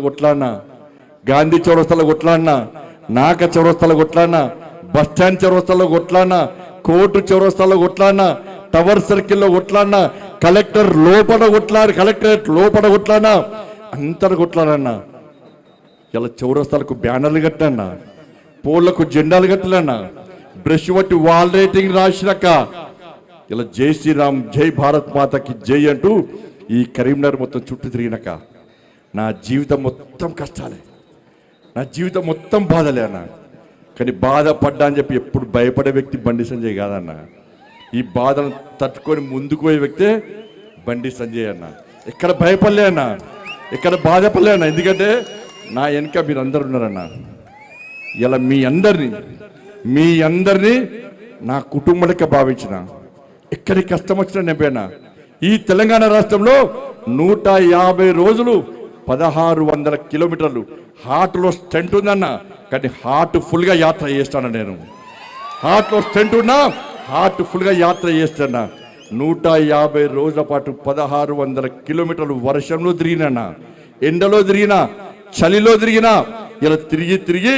కొట్లాడినా, గాంధీ చౌరస్తాలో కొట్లాడినా, నాక చౌరస్తాలో కొట్లాడినా, బస్టాండ్ చౌరస్తాలో కొట్లాడినా, కోర్టు చౌరస్తాలో కొట్లాడినా, టవర్ సర్కిల్లో కొట్లాడినా, కలెక్టర్ లోపల కలెక్టరేట్ లోపల కొట్లాడినా, అంతటా కొట్లాడన్నా. ఇలా చౌరస్తాలకు బ్యానర్లు కట్టానా, పోళ్లకు జెండాలు కట్టాలన్నా, బ్రష్ పట్టి వాల్ రేటింగ్ రాసినాక ఇలా జై శ్రీరామ్, జై భారత్ మాతకి జై అంటూ ఈ కరీంనగర్ మొత్తం చుట్టూ తిరిగినాక నా జీవితం మొత్తం కష్టాలే, నా జీవితం మొత్తం బాధలే అన్న. కానీ బాధపడ్డా అని చెప్పి ఎప్పుడు భయపడే వ్యక్తి బండి సంజయ్ కాదన్న. ఈ బాధను తట్టుకొని ముందుకు పోయే వ్యక్తే బండి సంజయ్ అన్న. ఎక్కడ భయపడలే అన్న, ఎక్కడ బాధపడలే అన్న. ఎందుకంటే నా వెనుక మీరు అందరు ఉన్నారన్న. ఇలా మీ అందరినీ నా కుటుంబంగా భావించిన, ఎక్కడి కష్టం వచ్చినా నింపేనా. ఈ తెలంగాణ రాష్ట్రంలో 150 రోజులు 1600 కిలోమీటర్లు హార్ట్లో స్టెంట్ ఉందన్న. కానీ హార్ట్ ఫుల్గా యాత్ర చేస్తాను నేను. హార్ట్లో స్టెంట్ ఉన్నా హార్ట్ ఫుల్గా యాత్ర చేస్తాను. 150 రోజుల పాటు 1600 కిలోమీటర్లు వర్షంలో తిరిగినా, ఎండలో తిరిగినా, చలిలో తిరిగినా, ఇలా తిరిగి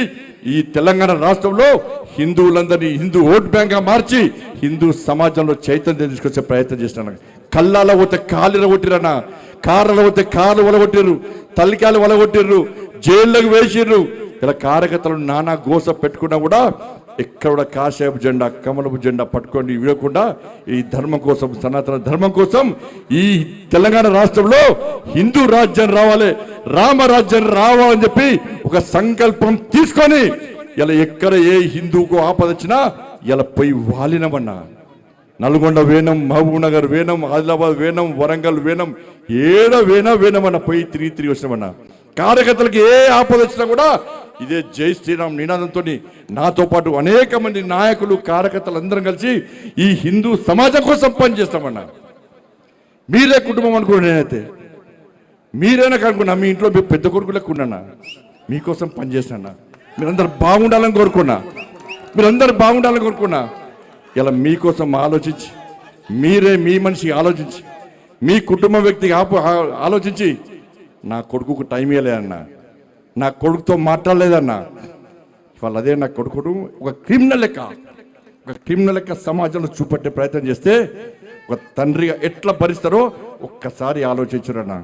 ఈ తెలంగాణ రాష్ట్రంలో హిందువులందరినీ హిందూ ఓట్ బ్యాంక్గా మార్చి హిందూ సమాజంలో చైతన్యం తీసుకొచ్చే ప్రయత్నం చేస్తున్నాను. కళ్ళాల పోతే కాళ్ళు కొట్టిరన్నా, కార్లలో పోతే కార్లు వలగొట్టిర్రు, తల్లికాయలు వలగొట్టిర్రు, జైల్లోకి వేసిర్రు. ఇలా కార్యకర్తలు నానా గోస పెట్టుకున్నా కూడా ఎక్కడ కాషాయపు జెండా, కమలపు జెండా పట్టుకొని ఇవ్వకుండా ఈ ధర్మం కోసం, సనాతన ధర్మం కోసం ఈ తెలంగాణ రాష్ట్రంలో హిందూ రాజ్యం రావాలి, రామరాజ్యం రావాలని చెప్పి ఒక సంకల్పం తీసుకొని ఇలా ఎక్కడ ఏ హిందూకు ఆపద వచ్చినా ఇలా పోయి వాలినమన్నా. నల్గొండ వేనం, మహబూబ్ నగర్ వేనం, ఆదిలాబాద్ వేనం, వరంగల్ వేనం, ఏడ వేనమన్నా పోయి తిరిగి వచ్చినామన్నా. కార్యకర్తలకు ఏ ఆపద వచ్చినా కూడా ఇదే జై శ్రీరామ్ నినాదంతో నాతో పాటు అనేక మంది నాయకులు, కార్యకర్తలు అందరం కలిసి ఈ హిందూ సమాజం కోసం పనిచేస్తామన్నా. మీరే కుటుంబం అనుకున్నా, నేనైతే మీరైనా కనుక్కున్నా. మీ ఇంట్లో మీ పెద్ద కొడుకు లెక్కున్నా, మీకోసం పనిచేసినా. మీరందరూ బాగుండాలని కోరుకున్నా. ఇలా మీకోసం ఆలోచించి, మీరే మీ మనిషి ఆలోచించి, మీ కుటుంబ వ్యక్తికి ఆలోచించి నా కొడుకుకు టైం ఇవ్వలేదన్నా, నా కొడుకుతో మాట్లాడలేదన్నా. ఇవాళ అదే నా కొడుకుడు ఒక క్రిమినల్ లెక్క సమాజంలో చూపెట్టే ప్రయత్నం చేస్తే ఒక తండ్రిగా ఎట్లా భరిస్తారో ఒక్కసారి ఆలోచించురన్నా.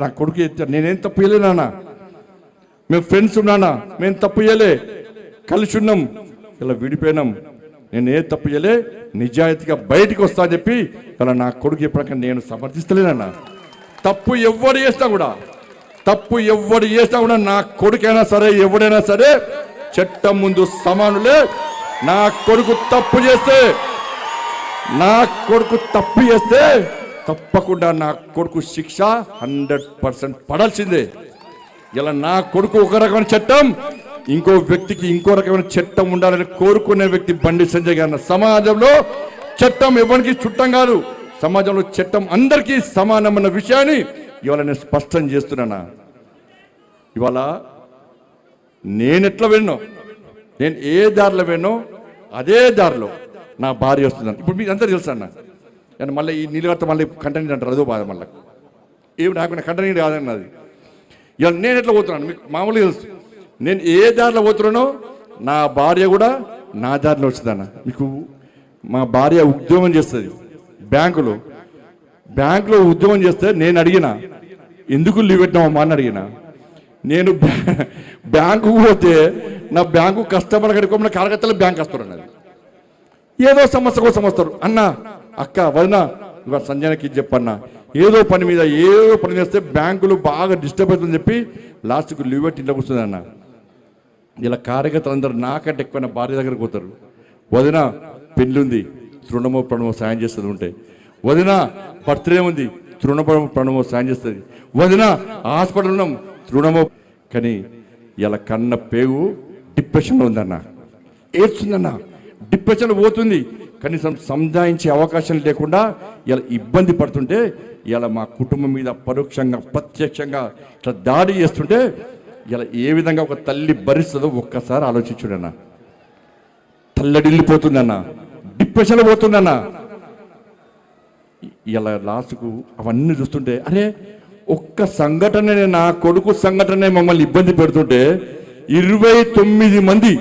నా కొడుకు నేనేం తప్పు చేయలేనా, మేము ఫ్రెండ్స్ ఉన్నానా, మేము తప్పు చేయలే, కలిసి ఉన్నాం, ఇలా విడిపోయినాం, నేను ఏ తప్పు చేయలే, నిజాయితీగా బయటికి వస్తా అని చెప్పి ఇలా నా కొడుకు ఎప్పటికీ నేను సమర్థిస్తలేనన్నా. తప్పు ఎవడు చేస్తా కూడా నా కొడుకైనా సరే, ఎవడైనా సరే చట్టం ముందు సమానులే. నా కొడుకు తప్పు చేస్తే తప్పకుండా నా కొడుకు శిక్ష 100% పడాల్సిందే. ఇలా నా కొడుకు ఒక రకమైన చట్టం, ఇంకో వ్యక్తికి ఇంకో రకమైన చట్టం ఉండాలని కోరుకునే వ్యక్తి బండి సంజయ్ గారు. సమాజంలో చట్టం ఎవరికి చుట్టం కాదు, సమాజంలో చట్టం అందరికీ సమానమైన విషయాన్ని ఇవాళ నేను స్పష్టం చేస్తున్నానా. ఇవాళ నేను ఎట్లా వెళ్ళినో, నేను ఏ దారిలో వెళ్ళినో అదే దారిలో నా భార్య వస్తున్నాను. ఇప్పుడు మీకు అంతా తెలుసు అన్న. నేను మళ్ళీ ఈ నీళ్ళు కడితే మళ్ళీ కంటెంట్ అంటారు, అదో బాధ. మళ్ళీ ఏమి నాకు కంటెంట్ కాదన్నది. ఇవాళ నేను ఎట్లా పోతున్నాను మీకు మామూలుగా తెలుసు. నేను ఏ దారిలో పోతున్నానో నా భార్య కూడా నా దారిలో వచ్చిందన్న. మీకు మా భార్య ఉద్యోగం చేస్తుంది బ్యాంకులో ఉద్యోగం చేస్తే నేను అడిగిన, ఎందుకు లీవ్ పెట్టినామమ్మా అని అడిగిన. నేను బ్యాంకుకు పోతే నా బ్యాంకు కస్టమర్ కడుకోమని కార్యకర్తలు బ్యాంక్ వస్తారు అన్నది. ఏదో సమస్య కోసం వస్తారు. అన్న, అక్క, వదిన, ఇవాళ సంజయకి చెప్పన్నా, ఏదో పని చేస్తే బ్యాంకులు బాగా డిస్టర్బ్ అవుతుందని చెప్పి లాస్ట్కు లీవ్ పెట్టి ఇంట్లో కూర్చుంది అన్న. ఇలా కార్యకర్తలు అందరూ నాకంటే ఎక్కువ భార్య దగ్గరకు పోతారు. వదిన పెళ్ళి ఉంది, తృణమో ప్రణమో సాయం చేస్తుంది. ఉంటే వదిన బర్త్డే ఉంది, ప్రణమో సాయం చేస్తుంది. వదిన హాస్పిటల్ ఉన్నాం, తృణమో. కానీ ఇలా కన్న పేగు డిప్రెషన్లో ఉందన్న, ఏడ్చుందన్న, డిప్రెషన్ పోతుంది. కనీసం సంజాయించే అవకాశం లేకుండా ఇలా ఇబ్బంది పడుతుంటే, ఇలా మా కుటుంబం మీద పరోక్షంగా ప్రత్యక్షంగా ఇట్లా దాడి చేస్తుంటే ఇలా ఏ విధంగా ఒక తల్లి భరిస్తుందో ఒక్కసారి ఆలోచించుడన్నా. తల్లడిల్లిపోతుందన్న, డిప్రెషన్లో పోతుందన్న. ఇలా లాస్ట్కు అవన్నీ చూస్తుంటే, అరే ఒక్క సంఘటన, నా కొడుకు సంఘటన మమ్మల్ని ఇబ్బంది పెడుతుంటే 29 మంది